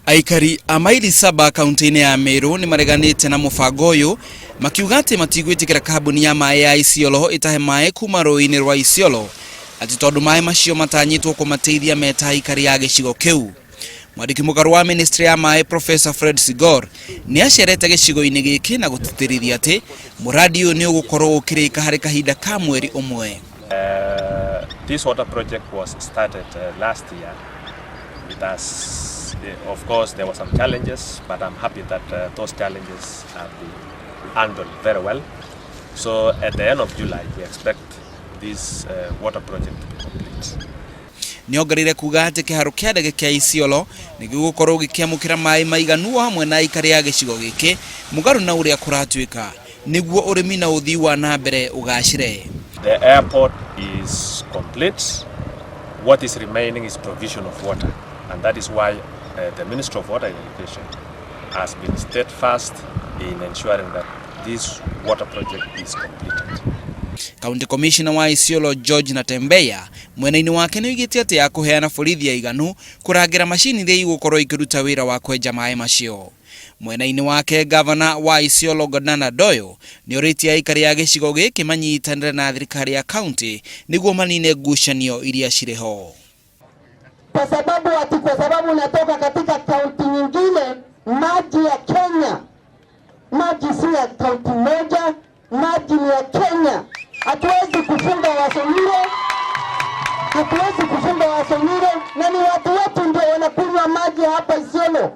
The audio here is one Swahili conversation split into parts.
Aikari a maili 7 kaunti-ini ya Meru ni mareganite na mubango uyu makiuga ati matigwitikira kambuni ya mai ya Isiolo itahe mai kuma rũĩ-inĩ rwa Isiolo ati tondu mai macio matanyitwo kumateithia meta aikari ya gicigo kiu. Mwandiki mugaru wa ministry ya mai Professor Fred Sigor ni acerete gicigo-ini giki na gutitirithia ati muradi uyu ni ugukorwo ukirika hari kahinda ka mweri umwe. This water project was started last year. Of course, there were some challenges, but I'm happy that those challenges have been handled very well. So at the end of July, we expect this water project to be complete. Niongerire kuga ati kiharo kia ndege kia Isiolo ni gigukorwo gikiamukira mai maiganu hamwe na aikari ya gicigo giki mugaru na uria kuratuika niguo urimi na uthii wa na mbere ugacire. The airport is complete. What is remaining is provision of water, and that is why the Minister of Water and Education has been steadfast in ensuring that this water project is completed. County Commissioner wa Isiolo George Natembeya mwena-ini wake ni wigite ati ya kuheana borithi ya iganu kurangira mashini iria igukorwo ikiruta wira wa kwenja mai macio. Mwena-ini wake Governor wa Isiolo Godana Doyo ni uritie aikari ya gicigo giki manyitanire na thirikari ya county niguo manine ngucanio iria cireho. Kwa sababu unatoka katika kaunti nyingine, maji ya Kenya, maji si ya kaunti moja, maji ni ya Kenya. Hatuwezi kufunga Wasonyiro, na ni watu wetu ndio wanakunywa maji hapa Isiolo.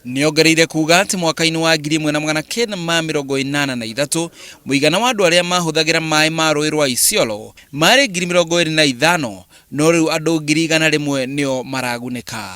Niongereire kuga ati mwaka-ini wa 1983 muigana wa andu aria mahuthagira mai ma rũĩ rwa Isiolo mari 25,000 no riu andu 100,000 nio maragunĩka.